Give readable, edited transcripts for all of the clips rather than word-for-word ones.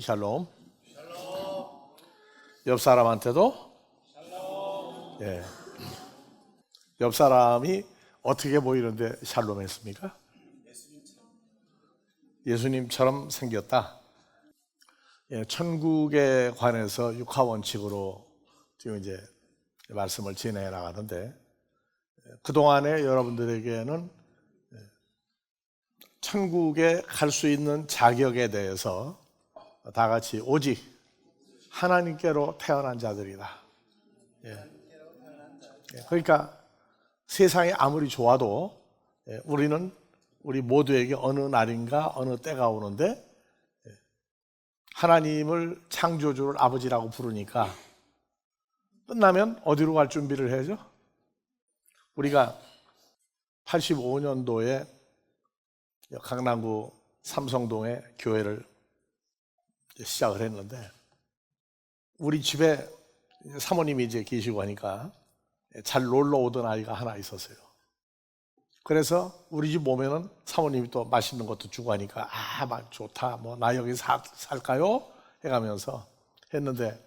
샬롬. 옆 사람한테도 예. 옆 사람이 어떻게 보이는데 샬롬 했습니까? 예수님처럼 생겼다. 예, 천국에 관해서 육하원칙으로 지금 이제 말씀을 진행해 나가는데, 그동안에 여러분들에게는 천국에 갈 수 있는 자격에 대해서 다 같이 오직 하나님께로 태어난 자들이다. 예. 그러니까 세상이 아무리 좋아도 우리는 우리 모두에게 어느 날인가 어느 때가 오는데 하나님을 창조주를 아버지라고 부르니까 끝나면 어디로 갈 준비를 해야죠? 우리가 85년도에 강남구 삼성동에 교회를 시작을 했는데, 우리 집에 사모님이 이제 계시고 하니까 잘 놀러 오던 아이가 하나 있었어요. 그래서 우리 집 오면은 사모님이 또 맛있는 것도 주고 하니까 좋다, 뭐 나 여기 살까요? 해가면서 했는데,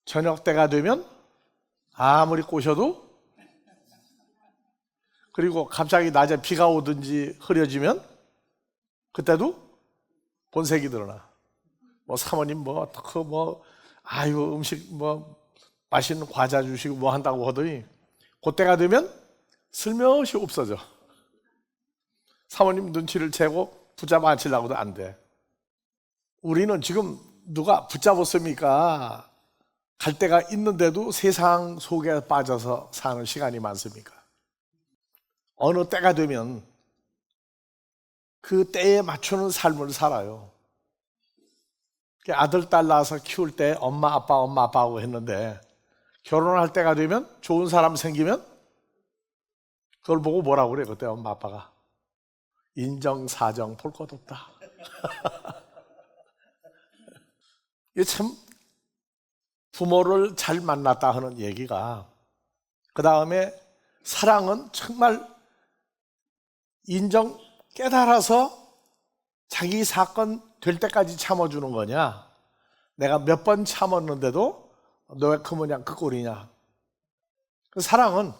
저녁 때가 되면 아무리 꼬셔도, 그리고 갑자기 낮에 비가 오든지 흐려지면 그때도 본색이 드러나. 뭐 사모님 아이고 음식 맛있는 과자 주시고 뭐 한다고 하더니 그때가 되면 슬며시 없어져. 사모님 눈치를 채고 붙잡아 앉히려고도 안 돼. 우리는 지금 누가 붙잡았습니까? 갈 데가 있는데도 세상 속에 빠져서 사는 시간이 많습니까? 어느 때가 되면 그 때에 맞추는 삶을 살아요. 아들, 딸 낳아서 키울 때 엄마 아빠하고 했는데, 결혼할 때가 되면 좋은 사람 생기면 그걸 보고 뭐라고 그래? 그때 엄마 아빠가 인정사정 볼 것 없다. 이게 참 부모를 잘 만났다 하는 얘기가, 그 다음에 사랑은 정말 깨달아서 자기 사건 될 때까지 참아주는 거냐, 내가 몇 번 참았는데도 너 왜 그 모양 그 꼴이냐. 그 사랑은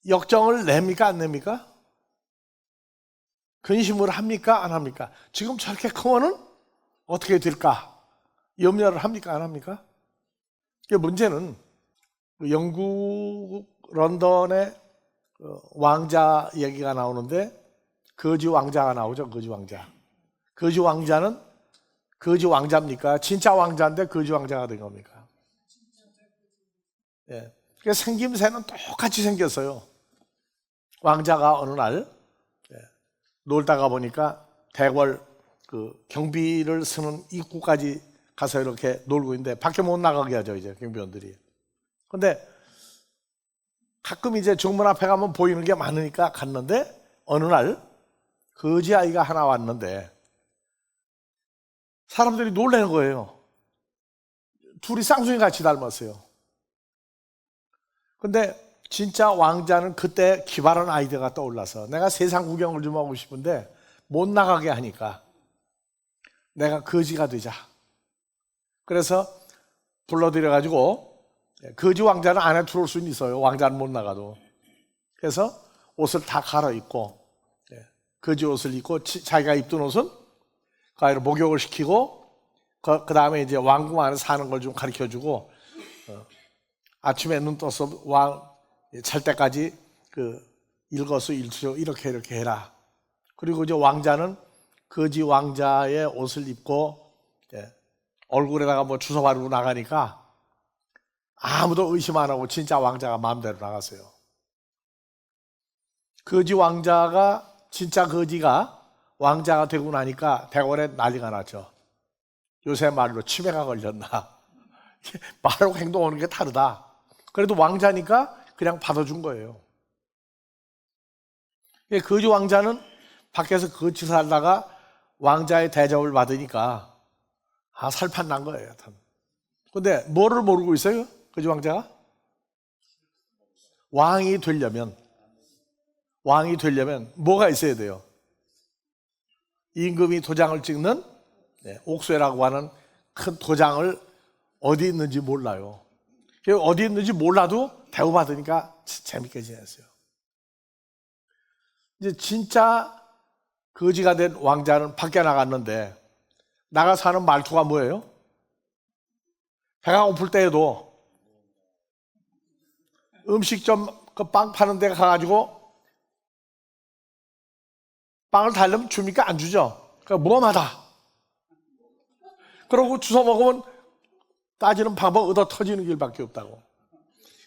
역정을 냅니까 안 냅니까? 근심을 합니까 안 합니까? 지금 저렇게 크면은 어떻게 될까 염려를 합니까 안 합니까? 문제는 영국 런던의 왕자 얘기가 나오는데, 거지 왕자가 나오죠. 거지 왕자. 거지 왕자는 거지 왕자입니까? 진짜 왕자인데 거지 왕자가 된 겁니까? 예. 그러니까 생김새는 똑같이 생겼어요. 왕자가 어느 날 놀다가 보니까 대궐 경비를 쓰는 입구까지 가서 이렇게 놀고 있는데, 밖에 못 나가게 하죠, 이제 경비원들이. 근데 가끔 이제 정문 앞에 가면 보이는 게 많으니까 갔는데, 어느 날 거지 아이가 하나 왔는데 사람들이 놀라는 거예요. 둘이 쌍둥이 같이 닮았어요. 근데 진짜 왕자는 그때 기발한 아이디어가 떠올라서, 내가 세상 구경을 좀 하고 싶은데 못 나가게 하니까 내가 거지가 되자. 그래서 불러들여가지고, 거지 왕자는 안에 들어올 수는 있어요. 왕자는 못 나가도. 그래서 옷을 다 갈아입고, 거지 옷을 입고, 자기가 입던 옷은 가위로 목욕을 시키고, 그 다음에 이제 왕궁 안에 사는 걸 좀 가르쳐주고, 아침에 눈 떠서 잘 때까지 일거수일투족 이렇게 해라. 그리고 이제 왕자는 거지 왕자의 옷을 입고 얼굴에다가 뭐 주워 바르고 나가니까 아무도 의심 안 하고 진짜 왕자가 마음대로 나갔어요. 거지 왕자가, 진짜 거지가 왕자가 되고 나니까 대궐에 난리가 났죠. 요새 말로 치매가 걸렸나. 말하고 행동하는 게 다르다. 그래도 왕자니까 그냥 받아준 거예요. 거지 왕자는 밖에서 거치 살다가 왕자의 대접을 받으니까 살판 난 거예요. 근데 뭐를 모르고 있어요? 거지 왕자가? 왕이 되려면 뭐가 있어야 돼요? 임금이 도장을 찍는 옥쇠라고 하는 큰 도장을 어디 있는지 몰라요. 어디 있는지 몰라도 대우받으니까 재밌게 지냈어요. 이제 진짜 거지가 된 왕자는 밖에 나갔는데 나가서 하는 말투가 뭐예요? 배가 고플 때에도 음식점 그 빵 파는 데 가가지고 빵을 달라면 줍니까? 안 주죠. 그러니까 무엄하다. 그러고 주워 먹으면 따지는 방법 얻어 터지는 길밖에 없다고.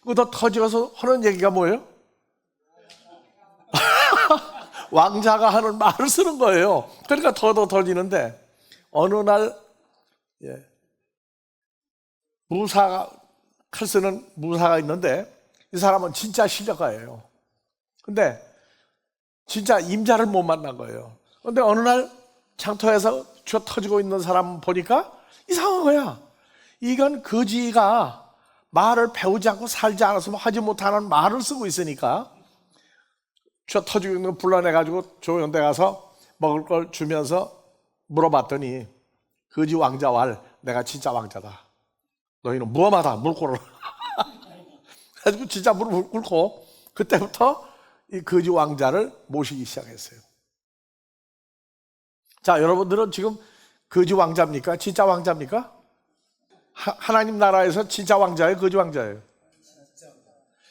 얻어 터져서 하는 얘기가 뭐예요? 왕자가 하는 말을 쓰는 거예요. 그러니까 더 터지는데 어느 날 무사가 칼 쓰는 무사가 있는데 이 사람은 진짜 실력가예요. 근데 진짜 임자를 못 만난 거예요. 근데 어느 날 장터에서 쥐어 터지고 있는 사람 보니까 이상한 거야. 이건 거지가 말을 배우지 않고 살지 않았으면 하지 못하는 말을 쓰고 있으니까 쥐어 터지고 있는 거 불러내가지고 조용한 데 가서 먹을 걸 주면서 물어봤더니 거지 왕자 왈, 내가 진짜 왕자다. 너희는 무엄하다. 물 꿇어라. 그래가지고 진짜 물을 꿇고 그때부터 이 거지 왕자를 모시기 시작했어요. 자, 여러분들은 지금 거지 왕자입니까? 진짜 왕자입니까? 하나님 나라에서 진짜 왕자예요? 거지 왕자예요?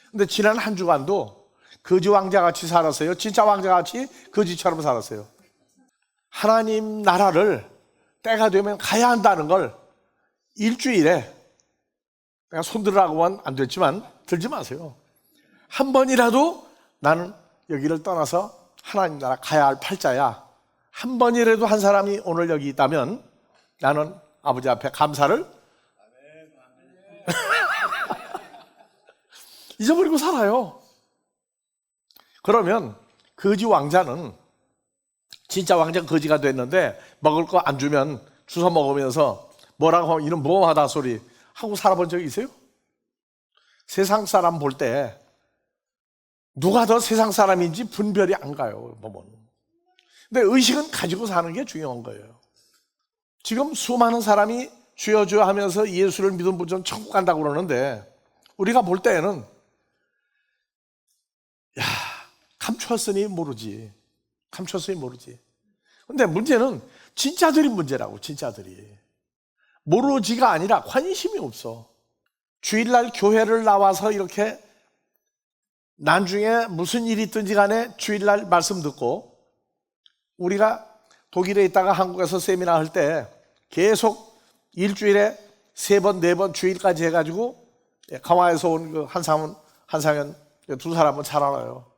근데 지난 한 주간도 거지 왕자같이 살았어요? 진짜 왕자같이 거지처럼 살았어요? 하나님 나라를 때가 되면 가야 한다는 걸 일주일에 그냥 손들으라고 하면 안 됐지만 들지 마세요. 한 번이라도 나는 여기를 떠나서 하나님 나라 가야 할 팔자야. 한 번이라도 한 사람이 오늘 여기 있다면 나는 아버지 앞에 감사를 잊어버리고 살아요. 그러면 거지 왕자는 진짜 왕자가 거지가 됐는데 먹을 거 안 주면 주워 먹으면서 뭐라고 하면 이런 무엄하다 소리 하고 살아본 적이 있어요? 세상 사람 볼 때 누가 더 세상 사람인지 분별이 안 가요, 보면. 근데 의식은 가지고 사는 게 중요한 거예요. 지금 수많은 사람이 주여 주여 하면서 예수를 믿은 분들은 천국 간다고 그러는데 우리가 볼 때에는 감췄으니 모르지. 감췄으니 모르지. 근데 문제는 진짜들이 문제라고, 진짜들이. 모르지가 아니라 관심이 없어. 주일날 교회를 나와서 이렇게 나중에 무슨 일이 있든지 간에 주일날 말씀 듣고 우리가 독일에 있다가 한국에서 세미나 할 때 계속 일주일에 3번, 4번 주일까지 해가지고 강화에서 온 그 한상현 두 사람은 잘 알아요.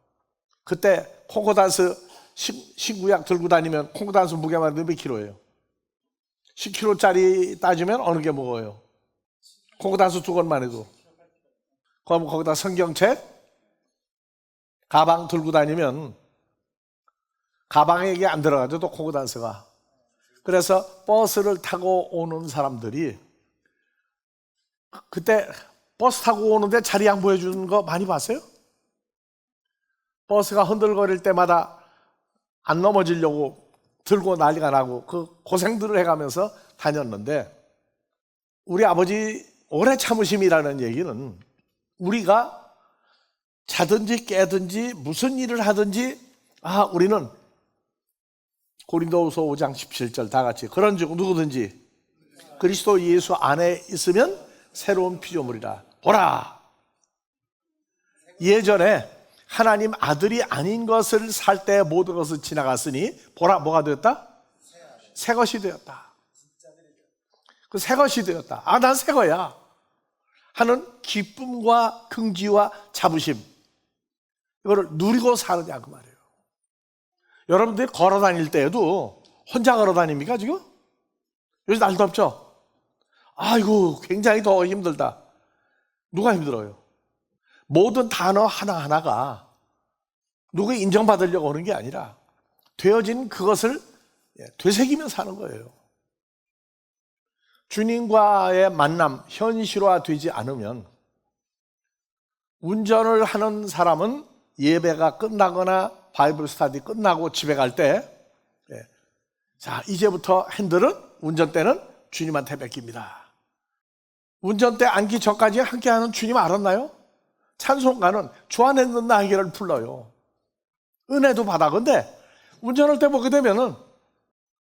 그때 콩고단스 신구약 들고 다니면 콩고단스 무게만 몇 킬로예요? 10kg짜리 따지면 어느 게 무거워요? 콩고단스 2권만 해도. 그럼 거기다 성경책, 가방 들고 다니면 가방에 이게 안 들어가죠, 또 콩고단스가. 그래서 버스를 타고 오는 사람들이 그때 버스 타고 오는데 자리 양보해 주는 거 많이 봤어요? 버스가 흔들거릴 때마다 안 넘어지려고 들고 난리가 나고 그 고생들을 해가면서 다녔는데 우리 아버지 오래 참으심이라는 얘기는 우리가 자든지 깨든지 무슨 일을 하든지 우리는 고린도후서 5장 17절 다 같이 그런 즉 누구든지 그리스도 예수 안에 있으면 새로운 피조물이라. 보라, 예전에 하나님 아들이 아닌 것을 살 때 모든 것을 지나갔으니 보라, 뭐가 되었다? 새 것이 되었다. 그 새 것이 되었다. 난 새 거야 하는 기쁨과 긍지와 자부심, 이거를 누리고 사느냐 그 말이에요. 여러분들이 걸어 다닐 때에도 혼자 걸어 다닙니까 지금? 요즘 날 덥죠? 아이고 굉장히 더 힘들다. 누가 힘들어요? 모든 단어 하나하나가 누구 인정받으려고 하는 게 아니라 되어진 그것을 되새기며 사는 거예요. 주님과의 만남 현실화되지 않으면 운전을 하는 사람은 예배가 끝나거나 바이블 스터디 끝나고 집에 갈 때 자, 이제부터 핸들은, 운전대는 주님한테 맡깁니다. 운전대 앉기 전까지 함께하는 주님 알았나요? 찬송가는 주 안에 있는 나에게를 불러요. 은혜도 받아. 근데 운전할 때 보게 되면은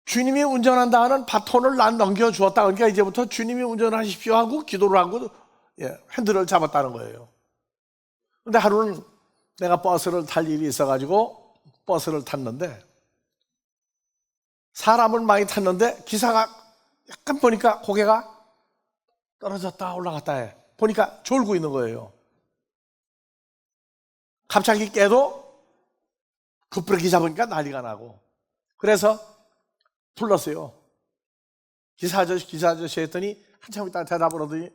주님이 운전한다 하는 바톤을 난 넘겨주었다. 그러니까 이제부터 주님이 운전하십시오 하고 기도를 하고 핸들을 잡았다는 거예요. 근데 하루는 내가 버스를 탈 일이 있어가지고 버스를 탔는데, 사람을 많이 탔는데 기사가 약간 보니까 고개가 떨어졌다 올라갔다 해. 보니까 졸고 있는 거예요. 갑자기 깨도 급브레이크 잡으니까 난리가 나고. 그래서 불렀어요. 기사 아저씨 했더니 한참 있다가 대답을 하더니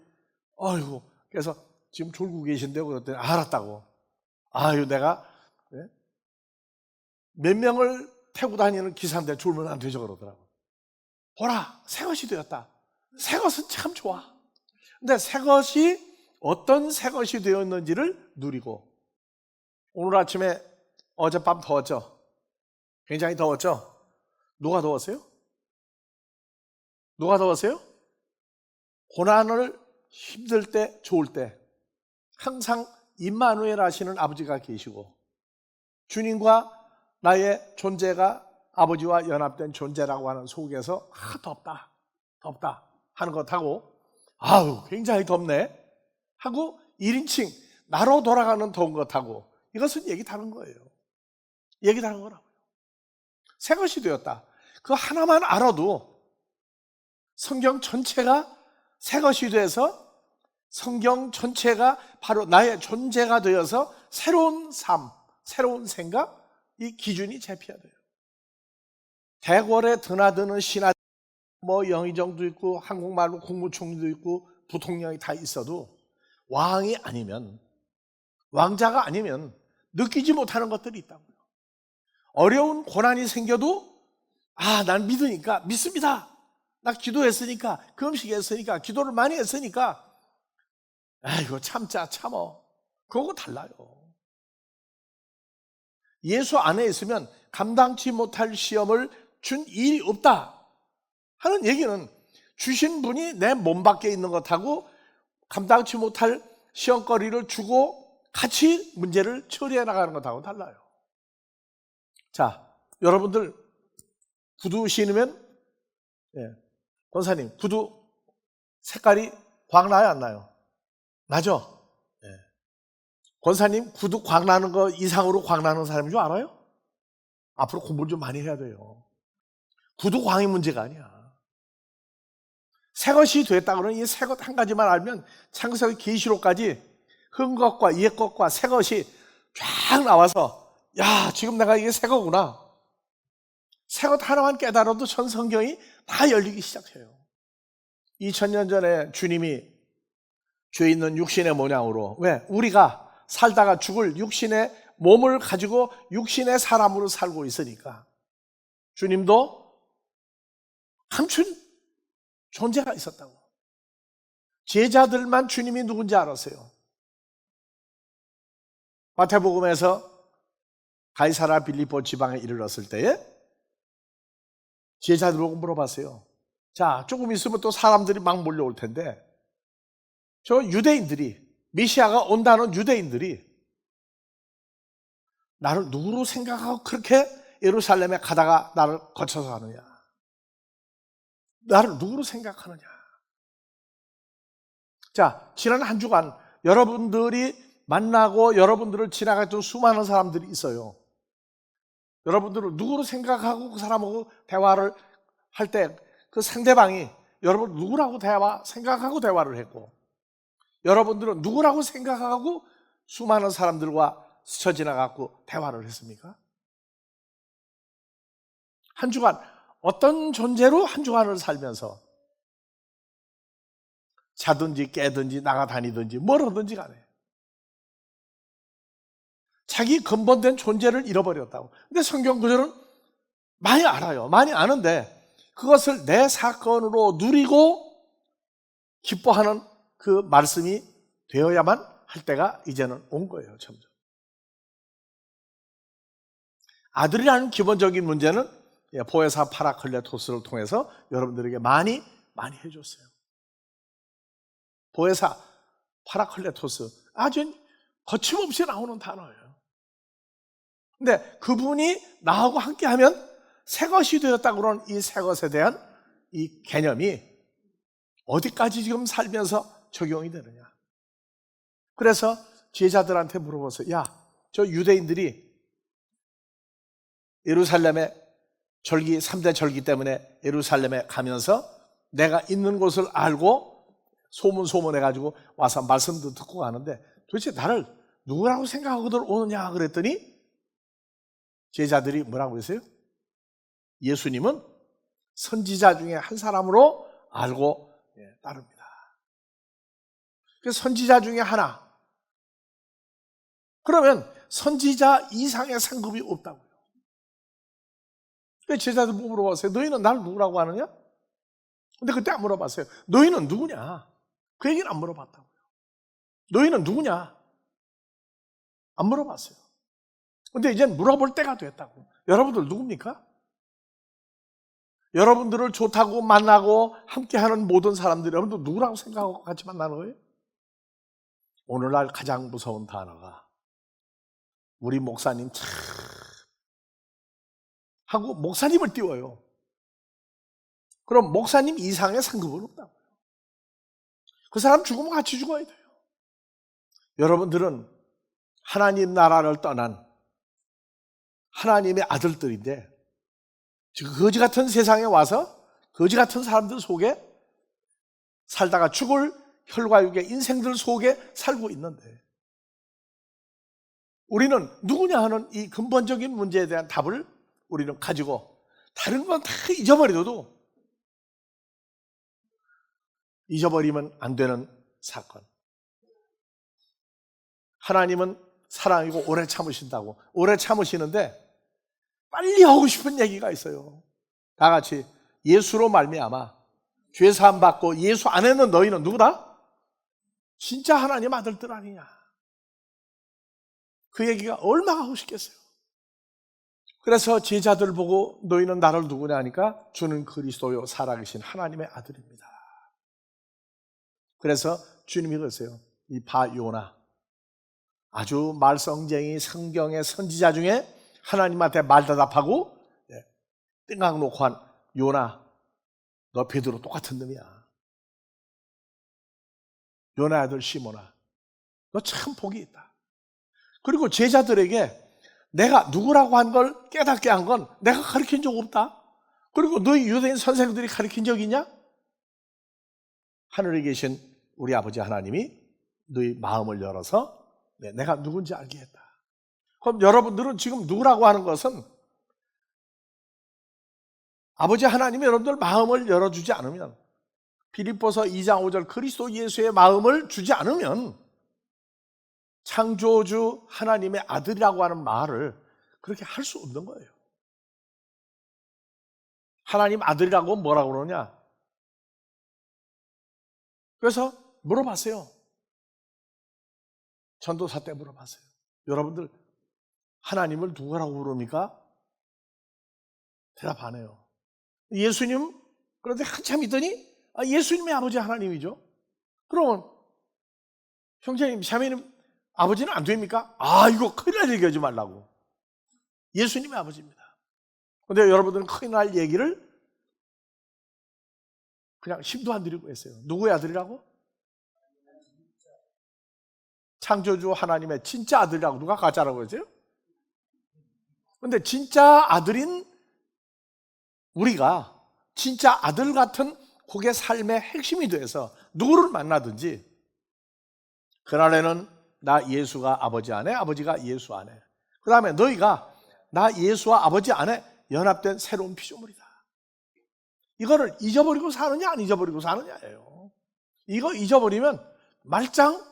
어이구, 그래서 지금 졸고 계신데요. 그랬더니 알았다고. 아유, 내가 몇 명을 태우고 다니는 기사인데 졸면 안 되죠 그러더라고. 보라, 새것이 되었다. 새것은 참 좋아. 근데 새것이 어떤 새것이 되었는지를 누리고. 오늘 아침에 어젯밤 더웠죠? 굉장히 더웠죠? 누가 더웠어요? 누가 더웠어요? 고난을 힘들 때, 좋을 때 항상 임마누엘 하시는 아버지가 계시고, 주님과 나의 존재가 아버지와 연합된 존재라고 하는 속에서 덥다 하는 것하고, 아우 굉장히 덥네 하고 1인칭 나로 돌아가는 더운 것하고, 이것은 얘기 다른 거예요. 얘기 다른 거라고요. 새것이 되었다. 그 하나만 알아도 성경 전체가 새것이 돼서, 성경 전체가 바로 나의 존재가 되어서 새로운 삶, 새로운 생각, 이 기준이 잡혀야 돼요. 대궐에 드나드는 신하, 영의정도 있고 한국말로 국무총리도 있고 부통령이 다 있어도 왕이 아니면, 왕자가 아니면 느끼지 못하는 것들이 있다고요. 어려운 고난이 생겨도 난 믿으니까, 믿습니다. 나 기도했으니까, 금식했으니까, 기도를 많이 했으니까 이거 참어. 그거 달라요. 예수 안에 있으면 감당치 못할 시험을 준 일이 없다 하는 얘기는, 주신 분이 내 몸 밖에 있는 것하고 감당치 못할 시험거리를 주고 같이 문제를 처리해 나가는 것하고 달라요. 자, 여러분들 구두 신으면, 권사님 구두 색깔이 광 나요 안 나요? 나죠? 권사님 구두 광 나는 거 이상으로 광 나는 사람인 줄 알아요? 앞으로 공부를 좀 많이 해야 돼요. 구두 광이 문제가 아니야. 새것이 됐다 그러면 이 새것 한 가지만 알면 창세기 계시록까지 흠것과 옛것과 새것이 쫙 나와서, 야, 지금 내가 이게 새거구나. 새것 하나만 깨달아도 전 성경이 다 열리기 시작해요. 2000년 전에 주님이 죄 있는 육신의 모양으로, 왜? 우리가 살다가 죽을 육신의 몸을 가지고 육신의 사람으로 살고 있으니까 주님도 감춘 존재가 있었다고. 제자들만 주님이 누군지 알았어요. 마태복음에서 가이사라 빌립보 지방에 이르렀을 때에 제자들 보고 물어봤어요. 자, 조금 있으면 또 사람들이 막 몰려올 텐데, 저 유대인들이, 메시아가 온다는 유대인들이 나를 누구로 생각하고 그렇게 예루살렘에 가다가 나를 거쳐서 가느냐? 나를 누구로 생각하느냐? 자, 지난 한 주간 여러분들이 만나고 여러분들을 지나갔던 수많은 사람들이 있어요. 여러분들을 누구로 생각하고 그 사람하고 대화를 할 때 그 상대방이 여러분 누구라고 생각하고 대화를 했고, 여러분들은 누구라고 생각하고 수많은 사람들과 스쳐 지나갔고 대화를 했습니까? 한 주간 어떤 존재로 한 주간을 살면서 자든지 깨든지 나가다니든지 뭘 하든지 간에 자기 근본된 존재를 잃어버렸다고. 근데 성경 구절은 많이 알아요. 많이 아는데 그것을 내 사건으로 누리고 기뻐하는 그 말씀이 되어야만 할 때가 이제는 온 거예요. 점점. 아들이라는 기본적인 문제는 보혜사 파라클레토스를 통해서 여러분들에게 많이 해줬어요. 보혜사 파라클레토스, 아주 거침없이 나오는 단어예요. 근데 그분이 나하고 함께하면 새 것이 되었다고 그러는 이 새 것에 대한 이 개념이 어디까지 지금 살면서 적용이 되느냐. 그래서 제자들한테 물어보세요. 야, 저 유대인들이 예루살렘에 절기, 3대 절기 때문에 예루살렘에 가면서 내가 있는 곳을 알고 소문해가지고 와서 말씀도 듣고 가는데 도대체 나를 누구라고 생각하고들 오느냐 그랬더니 제자들이 뭐라고 했어요? 예수님은 선지자 중에 한 사람으로 알고 따릅니다. 그 선지자 중에 하나. 그러면 선지자 이상의 상급이 없다고요. 제자들 뭐 물어봤어요? 너희는 나를 누구라고 하느냐? 근데 그때 안 물어봤어요. 너희는 누구냐? 그 얘기는 안 물어봤다고요. 너희는 누구냐? 안 물어봤어요. 근데 이제 물어볼 때가 됐다고. 여러분들 누굽니까? 여러분들을 좋다고 만나고 함께하는 모든 사람들이 여러분들 누구라고 생각하고 같이 만나는 거예요? 오늘날 가장 무서운 단어가 우리 목사님 참 하고 목사님을 띄워요. 그럼 목사님 이상의 상급은 없다고요. 그 사람 죽으면 같이 죽어야 돼요. 여러분들은 하나님 나라를 떠난 하나님의 아들들인데 지금 거지 같은 세상에 와서 거지 같은 사람들 속에 살다가 죽을 혈과육의 인생들 속에 살고 있는데 우리는 누구냐 하는 이 근본적인 문제에 대한 답을 우리는 가지고 다른 건 다 잊어버려도 잊어버리면 안 되는 사건. 하나님은 사랑이고 오래 참으신다고. 오래 참으시는데 빨리 하고 싶은 얘기가 있어요. 다 같이 예수로 말미암아 죄 사함 받고 예수 안에는 너희는 누구다? 진짜 하나님 아들들 아니냐. 그 얘기가 얼마나 하고 싶겠어요. 그래서 제자들 보고 너희는 나를 누구냐 하니까 주는 그리스도요 살아계신 하나님의 아들입니다. 그래서 주님이 그러세요. 이 바요나 아주 말썽쟁이 성경의 선지자 중에 하나님한테 말대답하고 띵강 놓고 한 요나, 너 베드로 똑같은 놈이야. 요나 아들 시몬아, 너 참 복이 있다. 그리고 제자들에게 내가 누구라고 한 걸 깨닫게 한 건 내가 가르친 적 없다. 그리고 너희 유대인 선생들이 가르친 적 있냐? 하늘에 계신 우리 아버지 하나님이 너희 마음을 열어서 내가 누군지 알게 했다. 그럼 여러분들은 지금 누구라고 하는 것은 아버지 하나님이 여러분들 마음을 열어주지 않으면, 빌립보서 2장 5절 그리스도 예수의 마음을 주지 않으면 창조주 하나님의 아들이라고 하는 말을 그렇게 할 수 없는 거예요. 하나님 아들이라고 뭐라고 그러냐? 그래서 물어봤어요. 전도사 때 물어봤어요. 여러분들 하나님을 누구라고 부릅니까? 대답 안 해요. 예수님? 그런데 한참 있더니 예수님의 아버지 하나님이죠. 그러면 형제님, 자매님 아버지는 안 됩니까? 이거 큰일 날 얘기하지 말라고. 예수님의 아버지입니다. 그런데 여러분들은 큰일 날 얘기를 그냥 힘도 안 들이고 했어요. 누구의 아들이라고? 창조주 하나님의 진짜 아들이라고 누가 가짜라고 했어요? 그런데 진짜 아들인 우리가 진짜 아들 같은 그게 삶의 핵심이 돼서 누구를 만나든지 그날에는 나 예수가 아버지 안에, 아버지가 예수 안에, 그 다음에 너희가 나 예수와 아버지 안에 연합된 새로운 피조물이다. 이거를 잊어버리고 사느냐 안 잊어버리고 사느냐예요. 이거 잊어버리면 말짱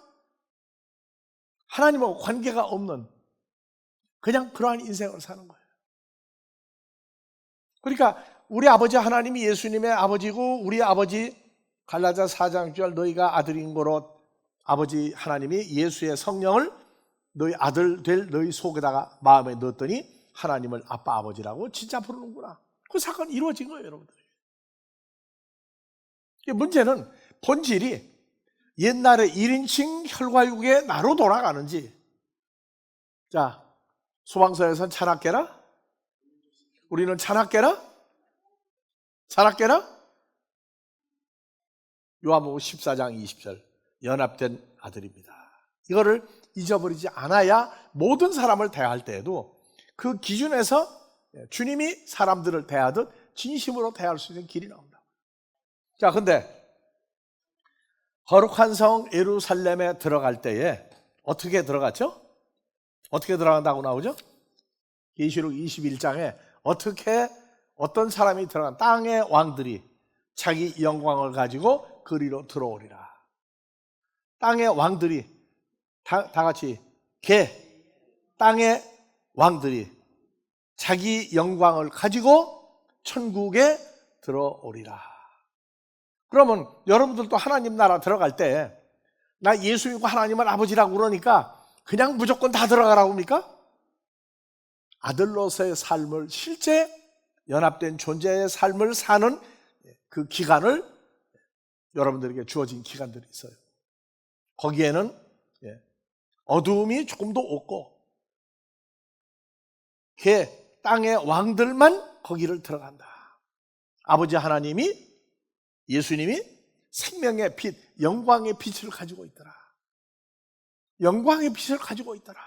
하나님하고 관계가 없는 그냥 그러한 인생을 사는 거예요. 그러니까 우리 아버지 하나님이 예수님의 아버지고 우리 아버지 갈라디아 4장 6절 너희가 아들인 거로 아버지 하나님이 예수의 성령을 너희 아들 될 너희 속에다가 마음에 넣었더니 하나님을 아빠 아버지라고 진짜 부르는구나. 그 사건이 이루어진 거예요, 여러분들. 문제는 본질이 옛날에 1인칭 혈과육의 나로 돌아가는지. 자, 소방서에서는 찬악계라? 우리는 찬악계라? 찬악계라? 요한복음 14장 20절 연합된 아들입니다. 이거를 잊어버리지 않아야 모든 사람을 대할 때에도 그 기준에서 주님이 사람들을 대하듯 진심으로 대할 수 있는 길이 나온다. 자, 근데 거룩한 성 예루살렘에 들어갈 때에 어떻게 들어갔죠? 어떻게 들어간다고 나오죠? 계시록 21장에 어떤 사람이 들어간 땅의 왕들이 자기 영광을 가지고 그리로 들어오리라. 땅의 왕들이 다 같이 땅의 왕들이 자기 영광을 가지고 천국에 들어오리라. 그러면 여러분들도 하나님 나라 들어갈 때 나 예수 믿고 하나님을 아버지라고 그러니까 그냥 무조건 다 들어가라고 합니까? 아들로서의 삶을 실제 연합된 존재의 삶을 사는 그 기간을 여러분들에게 주어진 기간들이 있어요. 거기에는 어두움이 조금도 없고 땅의 왕들만 거기를 들어간다. 아버지 하나님이 예수님이 생명의 빛, 영광의 빛을 가지고 있더라. 영광의 빛을 가지고 있더라.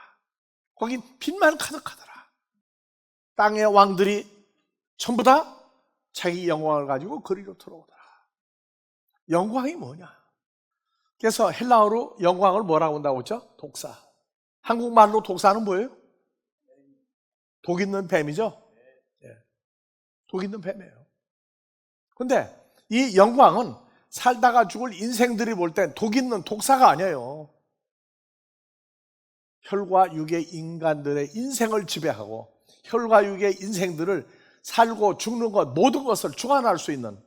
거긴 빛만 가득하더라. 땅의 왕들이 전부 다 자기 영광을 가지고 그리로 들어오더라. 영광이 뭐냐? 그래서 헬라어로 영광을 뭐라고 한다고 했죠? 독사. 한국말로 독사는 뭐예요? 독 있는 뱀이죠? 독 있는 뱀이에요. 근데 이 영광은 살다가 죽을 인생들이 볼 땐 독 있는 독사가 아니에요. 혈과 육의 인간들의 인생을 지배하고 혈과 육의 인생들을 살고 죽는 것, 모든 것을 주관할 수 있는,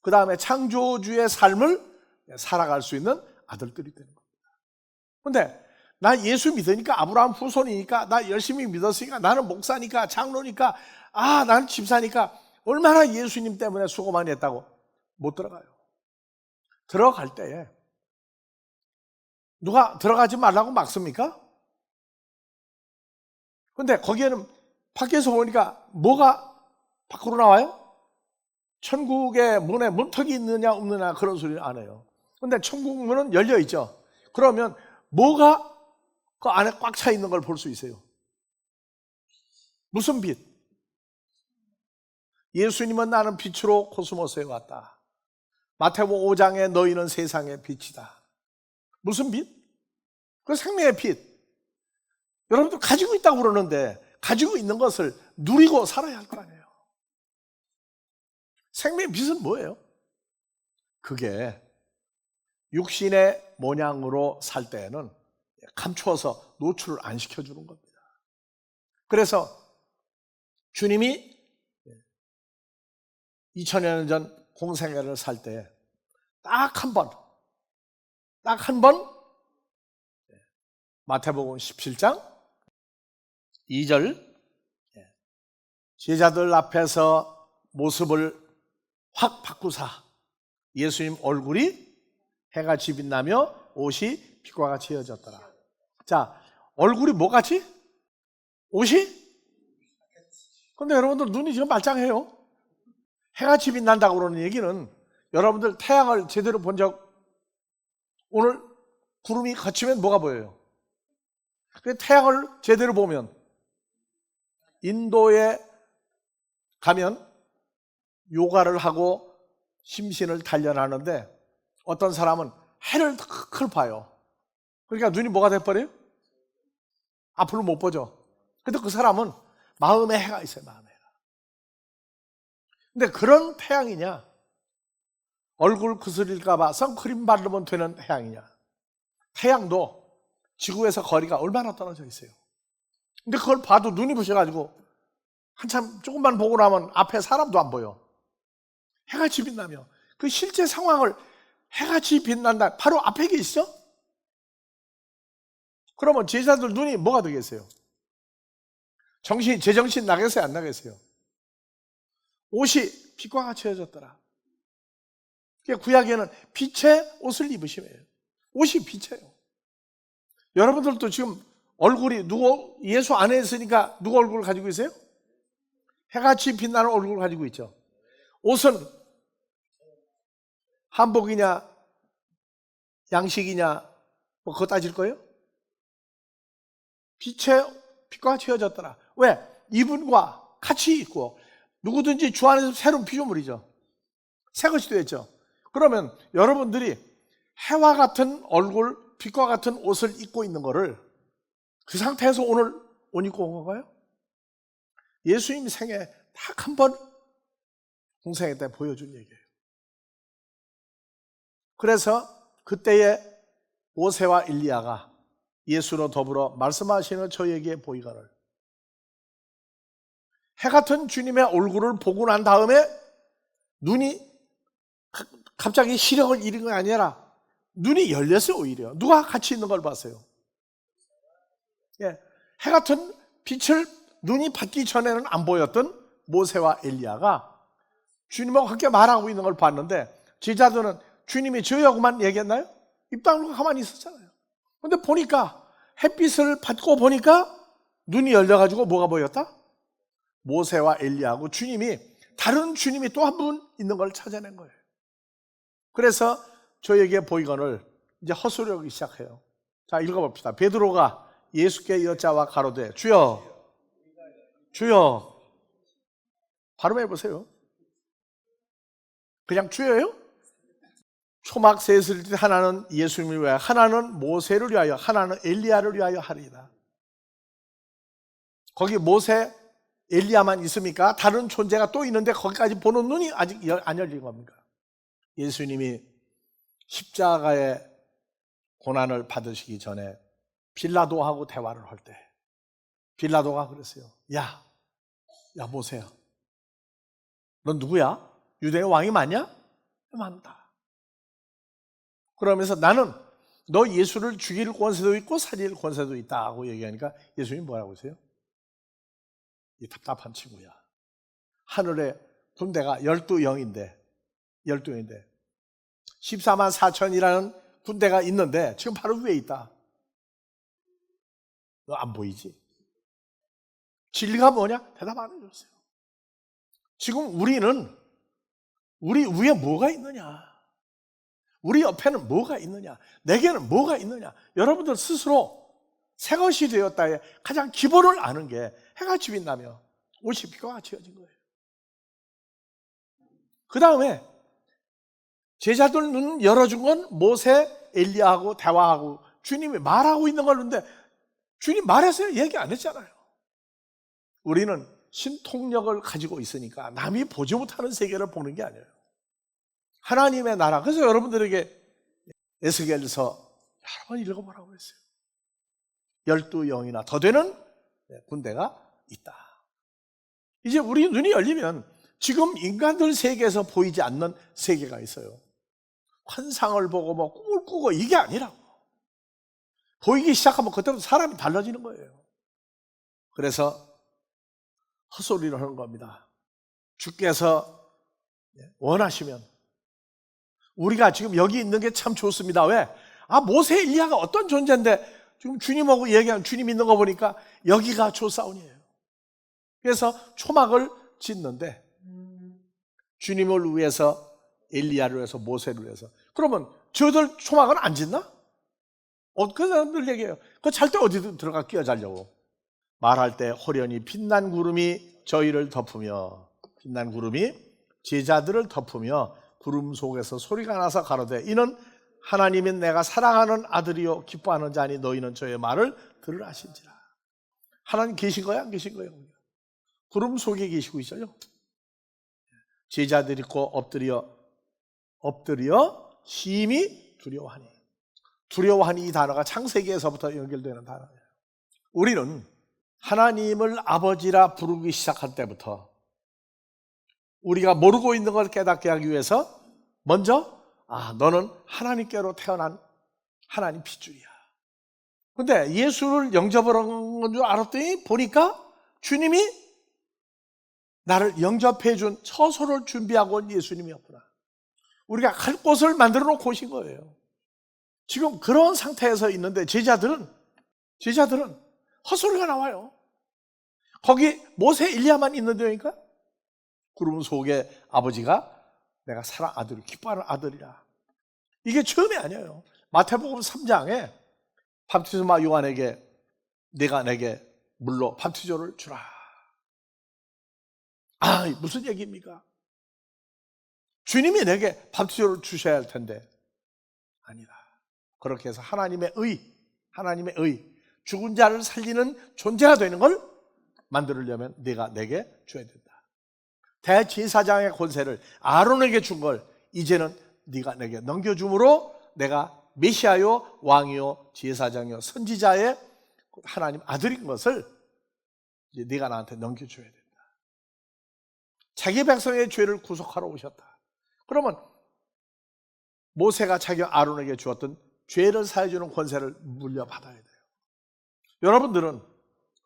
그 다음에 창조주의 삶을 살아갈 수 있는 아들들이 되는 겁니다. 근데 나 예수 믿으니까, 아브라함 후손이니까, 나 열심히 믿었으니까, 나는 목사니까, 장로니까, 나는 집사니까 얼마나 예수님 때문에 수고 많이 했다고. 못 들어가요. 들어갈 때에 누가 들어가지 말라고 막습니까? 근데 거기에는 밖에서 보니까 뭐가 밖으로 나와요? 천국의 문에 문턱이 있느냐 없느냐 그런 소리 안 해요. 근데 천국 문은 열려 있죠. 그러면 뭐가 그 안에 꽉 차 있는 걸 볼 수 있어요. 무슨 빛? 예수님은 나는 빛으로 코스모스에 왔다. 마태복음 5장에 너희는 세상의 빛이다. 무슨 빛? 그 생명의 빛. 여러분들 가지고 있다고 그러는데 가지고 있는 것을 누리고 살아야 할 거 아니에요. 생명의 빛은 뭐예요? 그게 육신의 모양으로 살 때에는 감추어서 노출을 안 시켜주는 겁니다. 그래서 주님이 2000여 년 전 공생애를 살 때 딱 한 번 마태복음 17장 2절 제자들 앞에서 모습을 확 바꾸사 예수님 얼굴이 해같이 빛나며 옷이 빛과 같이 헤어졌더라. 자, 얼굴이 뭐같이? 옷이? 근데 여러분들 눈이 지금 말짱해요. 해같이 빛난다고 그러는 얘기는 여러분들 태양을 제대로 본 적, 오늘 구름이 걷히면 뭐가 보여요? 태양을 제대로 보면 인도에 가면 요가를 하고 심신을 단련하는데 어떤 사람은 해를 클 봐요. 그러니까 눈이 뭐가 돼버려요? 앞으로 못 보죠. 근데 그 사람은 마음에 해가 있어요. 마음에 해가. 근데 그런 태양이냐, 얼굴 그스릴까봐 선크림 바르면 되는 태양이냐. 태양도 지구에서 거리가 얼마나 떨어져 있어요. 근데 그걸 봐도 눈이 부셔가지고 한참 조금만 보고 나면 앞에 사람도 안 보여. 해같이 빛나며 그 실제 상황을 해같이 빛난다. 바로 앞에 계시죠? 그러면 제자들 눈이 뭐가 되겠어요? 제정신 나겠어요? 안 나겠어요? 옷이 빛과 같이 헤어졌더라. 구약에는 빛의 옷을 입으시면 옷이 빛이에요. 여러분들도 지금 얼굴이 누구 예수 안에 있으니까 누구 얼굴을 가지고 있어요? 해같이 빛나는 얼굴을 가지고 있죠. 옷은 한복이냐 양식이냐 뭐 그거 따질 거예요? 빛과 같이 헤어졌더라. 왜? 이분과 같이 있고 누구든지 주 안에서 새로운 피조물이죠. 새 것이 되었죠. 그러면 여러분들이 해와 같은 얼굴, 빛과 같은 옷을 입고 있는 거를 그 상태에서 오늘 옷 입고 온 건가요? 예수님 생에 딱 한 번 공생애 때 보여준 얘기예요. 그래서 그때의 모세와 엘리야가 예수로 더불어 말씀하시는 저에게 보이거늘 해 같은 주님의 얼굴을 보고 난 다음에 눈이 갑자기 시력을 잃은 게 아니라 눈이 열렸어요. 오히려 누가 같이 있는 걸 봤어요. 해 같은 빛을 눈이 받기 전에는 안 보였던 모세와 엘리야가 주님하고 함께 말하고 있는 걸 봤는데 제자들은 주님이 저희하고만 얘기했나요? 입 다물고 가만히 있었잖아요. 그런데 보니까 햇빛을 받고 보니까 눈이 열려가지고 뭐가 보였다? 모세와 엘리야하고 주님이 다른 주님이 또 한 분 있는 걸 찾아낸 거예요. 그래서 저에게 보이거늘 이제 헛소리하기 시작해요. 자, 읽어봅시다. 베드로가 예수께 여짜와 가로되 주여 주여 발음해 보세요. 그냥 주여요? 초막 셋을 때 하나는 예수님을 위하여 하나는 모세를 위하여 하나는 엘리야를 위하여 하리이다. 거기 모세 엘리야만 있습니까? 다른 존재가 또 있는데 거기까지 보는 눈이 아직 안 열린 겁니까? 예수님이 십자가의 고난을 받으시기 전에 빌라도하고 대화를 할 때 빌라도가 그랬어요. 야 모세야, 넌 누구야? 유대의 왕이 맞냐? 맞다. 그러면서 나는 너 예수를 죽일 권세도 있고 살릴 권세도 있다고 얘기하니까 예수님이 뭐라고 하세요? 이 답답한 친구야. 하늘에 군대가 12영인데 14만 4천이라는 군대가 있는데 지금 바로 위에 있다. 너 안 보이지? 진리가 뭐냐? 대답 안 해줬어요. 지금 우리는 우리 위에 뭐가 있느냐? 우리 옆에는 뭐가 있느냐? 내게는 뭐가 있느냐? 여러분들 스스로 새 것이 되었다에 가장 기본을 아는 게 해가 빛나며 옷이 빛과 같이 헤어진 거예요. 그 다음에 제자들 눈 열어준 건 모세, 엘리야하고 대화하고 주님이 말하고 있는 걸 보는데 주님 말했어요? 얘기 안 했잖아요. 우리는 신통력을 가지고 있으니까 남이 보지 못하는 세계를 보는 게 아니에요. 하나님의 나라. 그래서 여러분들에게 에스겔서 여러 번 읽어보라고 했어요. 12영이나 더 되는 군대가 있다. 이제 우리 눈이 열리면 지금 인간들 세계에서 보이지 않는 세계가 있어요. 환상을 보고 뭐 꿈을 꾸고 이게 아니라고. 보이기 시작하면 그때부터 사람이 달라지는 거예요. 그래서 헛소리를 하는 겁니다. 주께서 원하시면 우리가 지금 여기 있는 게 참 좋습니다. 왜? 모세 엘리야가 어떤 존재인데 지금 주님하고 얘기하는 주님 있는 거 보니까 여기가 좋사온이에요. 그래서 초막을 짓는데 주님을 위해서 엘리야를 위해서 모세를 위해서 그러면 저들 초막은 안 짓나? 그 사람들 얘기해요. 그 잘 때 어디 들어가 끼어 자려고. 말할 때 호련히 빛난 구름이 저희를 덮으며 빛난 구름이 제자들을 덮으며 구름 속에서 소리가 나서 가로되 이는 하나님이 내가 사랑하는 아들이요 기뻐하는 자니 너희는 저의 말을 들으라 하신지라. 하나님 계신 거야 안 계신 거예요? 구름 속에 계시고 있어요. 제자들이 고 엎드려 심히 두려워하니 이 단어가 창세기에서부터 연결되는 단어예요. 우리는 하나님을 아버지라 부르기 시작할 때부터 우리가 모르고 있는 걸 깨닫게 하기 위해서 먼저 너는 하나님께로 태어난 하나님 핏줄이야. 근데 예수를 영접을 한 건 줄 알았더니 보니까 주님이 나를 영접해 준 처소를 준비하고 온 예수님이었구나. 우리가 갈 곳을 만들어 놓고 오신 거예요. 지금 그런 상태에서 있는데 제자들은 헛소리가 나와요. 거기 모세 엘리야만 있는 데니까 구름 속에 아버지가 내가 사랑 아들을 기뻐하는 아들이라. 이게 처음이 아니에요. 마태복음 3장에 밤티스마 요한에게 내가 내게 물로 밤티조를 주라. 아, 무슨 얘기입니까? 주님이 내게 밤티조를 주셔야 할 텐데 아니다. 그렇게 해서 하나님의 의, 죽은 자를 살리는 존재가 되는 걸 만들려면 네가 내게 줘야 된다. 대제사장의 권세를 아론에게 준 걸 이제는 네가 내게 넘겨줌으로 내가 메시아요, 왕이요, 제사장이요, 선지자의 하나님 아들인 것을 이제 네가 나한테 넘겨줘야 된다. 자기 백성의 죄를 구속하러 오셨다. 그러면 모세가 자기 아론에게 주었던 죄를 사해주는 권세를 물려받아야 돼요. 여러분들은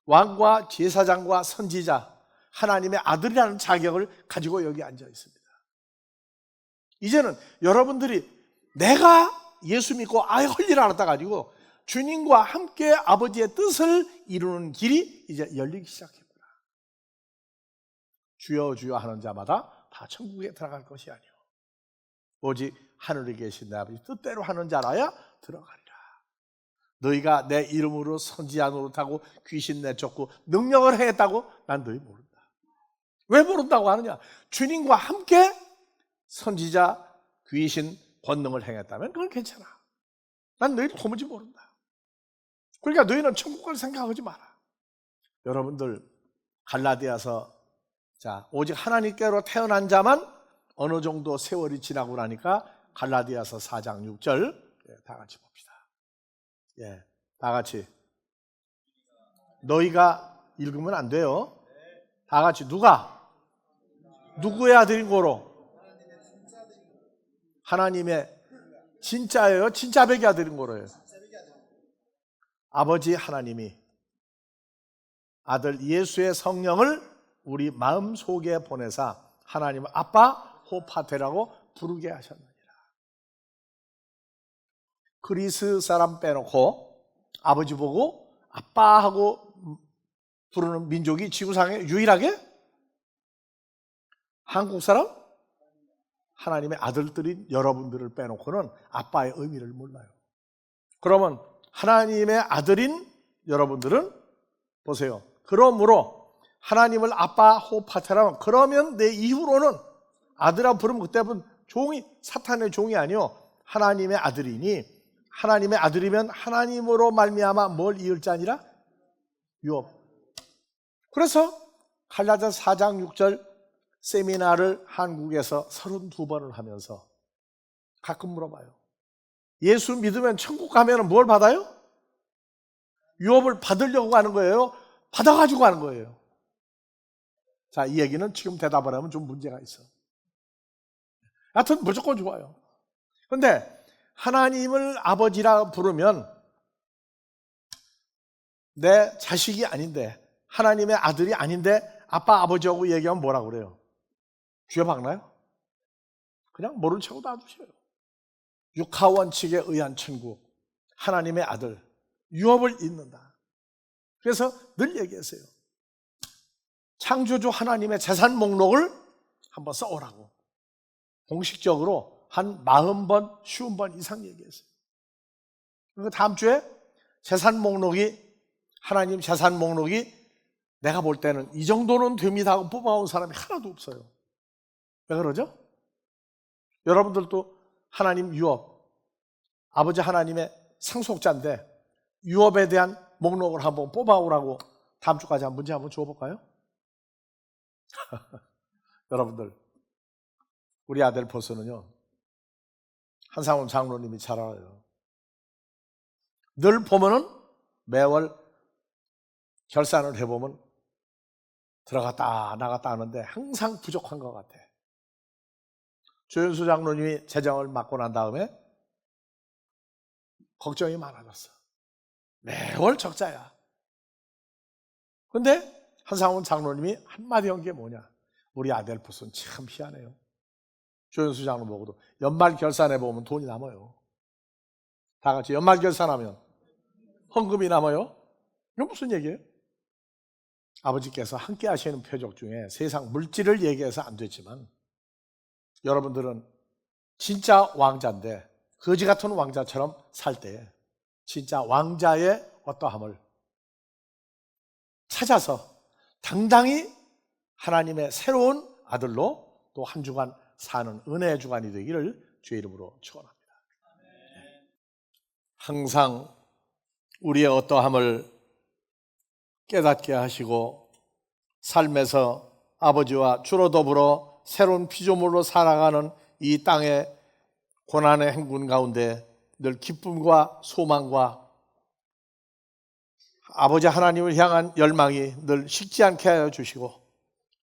왕과 제사장과 선지자, 하나님의 아들이라는 자격을 가지고 여기 앉아 있습니다. 이제는 여러분들이 내가 예수 믿고 아예 헐일 알았다 가지고 주님과 함께 아버지의 뜻을 이루는 길이 이제 열리기 시작했구나. 주여 주여 하는 자마다 다 천국에 들어갈 것이 아니오. 오직 하늘에 계신 내 아버지 뜻대로 하는 자라야 들어가리라. 너희가 내 이름으로 선지자 노릇하고 귀신 내쫓고 능력을 행했다고? 난 너희 모른다. 왜 모른다고 하느냐? 주님과 함께 선지자, 귀신, 권능을 행했다면 그건 괜찮아. 난 너희를 도무지 모른다. 그러니까 너희는 천국을 생각하지 마라. 여러분들 갈라디아서 오직 하나님께로 태어난 자만 어느 정도 세월이 지나고 나니까 갈라디아서 4장 6절 다 같이 봅시다. 다 같이. 너희가 읽으면 안 돼요. 다 같이. 누구의 아들인 거로? 하나님의 진짜예요? 진짜백의 아들인 거로요? 아버지 하나님이 아들 예수의 성령을 우리 마음속에 보내사 하나님을 아빠 호파테라고 부르게 하셨느니라. 그리스 사람 빼놓고 아버지 보고 아빠하고 부르는 민족이 지구상에 유일하게 한국 사람? 하나님의 아들들인 여러분들을 빼놓고는 아빠의 의미를 몰라요. 그러면 하나님의 아들인 여러분들은 보세요. 그러므로 하나님을 아빠 호파테라면 그러면 내 이후로는 아들아 부르면 그때는 종이 사탄의 종이 아니요 하나님의 아들이니 하나님의 아들이면 하나님으로 말미암아 뭘 이을 자니라? 유업. 그래서 갈라디아서 4장 6절 세미나를 한국에서 32번을 하면서 가끔 물어봐요. 예수 믿으면 천국 가면 뭘 받아요? 유업을 받으려고 하는 거예요? 받아가지고 하는 거예요. 자, 이 얘기는 지금 대답을 하면 좀 문제가 있어. 하여튼 무조건 좋아요. 그런데 하나님을 아버지라 부르면 내 자식이 아닌데 하나님의 아들이 아닌데 아빠 아버지하고 얘기하면 뭐라고 그래요? 귀에 박나요? 그냥 모른 척하고 놔두셔요. 육하원칙에 의한 천국, 하나님의 아들, 유업을 잇는다. 그래서 늘 얘기했어요. 창조주 하나님의 재산 목록을 한번 써오라고. 공식적으로 한 40번, 50번 이상 얘기했어요. 그러니까 다음 주에 재산 목록이, 하나님 재산 목록이 내가 볼 때는 이 정도는 됩니다 하고 뽑아온 사람이 하나도 없어요. 왜 그러죠? 여러분들도 하나님 유업, 아버지 하나님의 상속자인데 유업에 대한 목록을 한번 뽑아오라고 다음 주까지 한 문제 한번 줘볼까요? 여러분들, 우리 아들 보스는요, 한상훈 장로님이 잘 알아요. 늘 보면은 매월 결산을 해보면 들어갔다 나갔다 하는데 항상 부족한 것 같아. 조윤수 장로님이 재정을 맡고 난 다음에 걱정이 많아졌어. 매월 적자야. 근데 한상훈 장로님이 한마디 한 게 뭐냐? 우리 아델포스는 참 희한해요. 조현수 장로 보고도 연말 결산해 보면 돈이 남아요. 다 같이 연말 결산하면 헌금이 남아요? 이건 무슨 얘기예요? 아버지께서 함께 하시는 표적 중에 세상 물질을 얘기해서 안 됐지만 여러분들은 진짜 왕자인데 거지 같은 왕자처럼 살 때 진짜 왕자의 어떠함을 찾아서 당당히 하나님의 새로운 아들로 또 한 주간 사는 은혜의 주간이 되기를 주의 이름으로 축원합니다. 항상 우리의 어떠함을 깨닫게 하시고 삶에서 아버지와 주로 더불어 새로운 피조물로 살아가는 이 땅의 고난의 행군 가운데 늘 기쁨과 소망과 아버지 하나님을 향한 열망이 늘 식지 않게 하여 주시고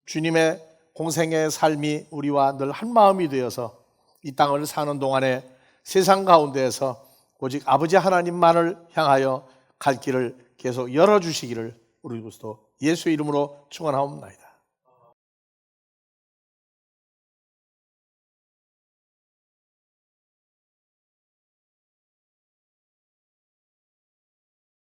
주님의 공생의 삶이 우리와 늘 한마음이 되어서 이 땅을 사는 동안에 세상 가운데에서 오직 아버지 하나님만을 향하여 갈 길을 계속 열어주시기를 우리 그리스도 예수의 이름으로 축원하옵나이다.